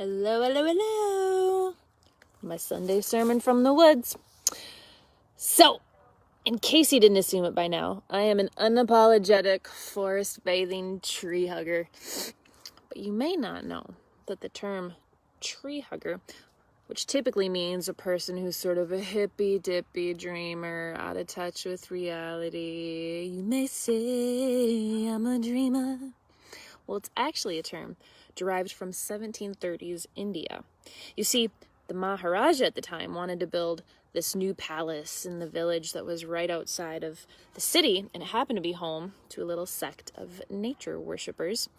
Hello, hello, hello. My Sunday sermon from the woods. So, in case you didn't assume it by now, I am an unapologetic forest bathing tree hugger. But you may not know that the term tree hugger, which typically means a person who's sort of a hippie-dippie dreamer, out of touch with reality. You may say I'm a dreamer. Well, it's actually a term derived from 1730s India. You see, the Maharaja at the time wanted to build this new palace in the village that was right outside of the city, and it happened to be home to a little sect of nature worshippers.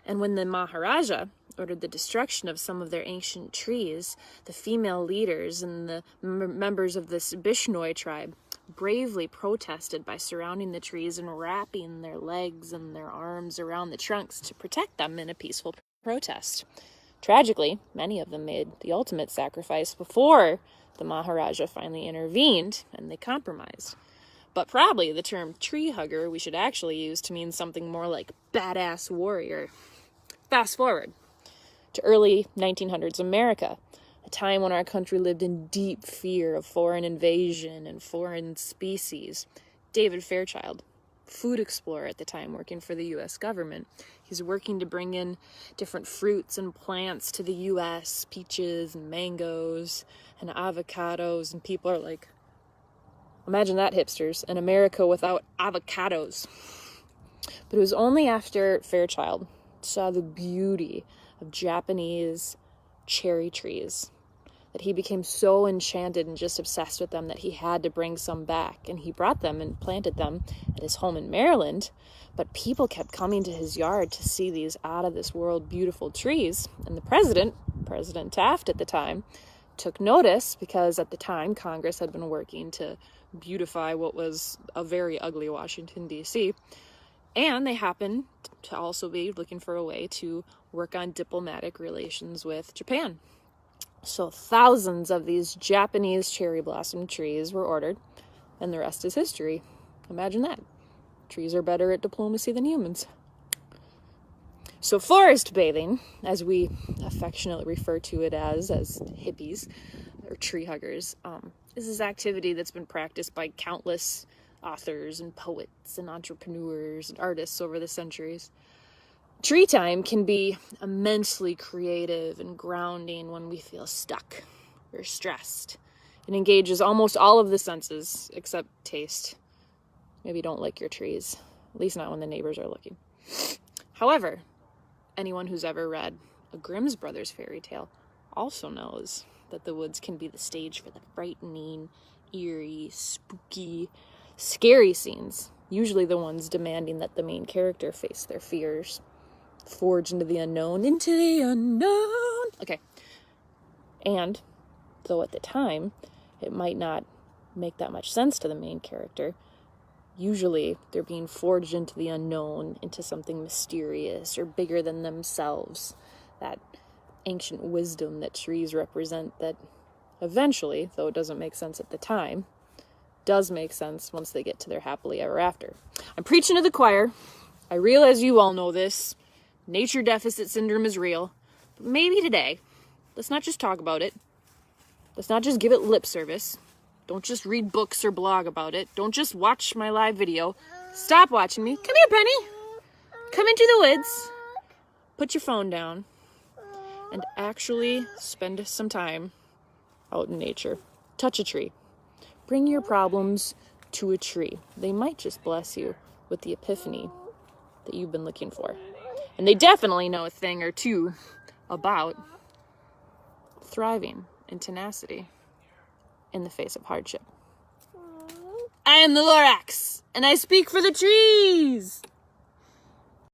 And when the Maharaja ordered the destruction of some of their ancient trees, the female leaders and the members of this Bishnoi tribe bravely protested by surrounding the trees and wrapping their legs and their arms around the trunks to protect them in a peaceful protest. Tragically, many of them made the ultimate sacrifice before the Maharaja finally intervened and they compromised. But probably the term tree hugger we should actually use to mean something more like badass warrior. Fast forward to early 1900s America, a time when our country lived in deep fear of foreign invasion and foreign species. David Fairchild, food explorer at the time, working for the U.S. government. He's working to bring in different fruits and plants to the U.S., peaches and mangoes and avocados, and people are like, imagine that, hipsters, an America without avocados. But it was only after Fairchild saw the beauty of Japanese cherry trees that he became so enchanted and just obsessed with them that he had to bring some back. And he brought them and planted them at his home in Maryland. But people kept coming to his yard to see these out-of-this-world beautiful trees. And the President Taft at the time, took notice because at the time Congress had been working to beautify what was a very ugly Washington, D.C., and they happened to also be looking for a way to work on diplomatic relations with Japan. So thousands of these Japanese cherry blossom trees were ordered, and the rest is history. Imagine that. Trees are better at diplomacy than humans. So forest bathing, as we affectionately refer to it as hippies or tree huggers, is this activity that's been practiced by countless authors and poets and entrepreneurs and artists over the centuries. Tree time can be immensely creative and grounding when we feel stuck or stressed. It engages almost all of the senses except taste. Maybe don't lick your trees, at least not when the neighbors are looking. However, anyone who's ever read a Grimm's Brothers fairy tale also knows that the woods can be the stage for the frightening, eerie, spooky, scary scenes, usually the ones demanding that the main character face their fears. Forge into the unknown. Okay. And, though at the time, it might not make that much sense to the main character, usually they're being forged into the unknown, into something mysterious or bigger than themselves. That ancient wisdom that trees represent that eventually, though it doesn't make sense at the time, does make sense once they get to their happily ever after. I'm preaching to the choir. I realize you all know this. Nature deficit syndrome is real. But maybe today, let's not just talk about it. Let's not just give it lip service. Don't just read books or blog about it. Don't just watch my live video. Stop watching me. Come here, Penny. Come into the woods. Put your phone down. And actually spend some time out in nature. Touch a tree. Bring your problems to a tree. They might just bless you with the epiphany that you've been looking for. And they definitely know a thing or two about thriving and tenacity in the face of hardship. I am the Lorax, and I speak for the trees!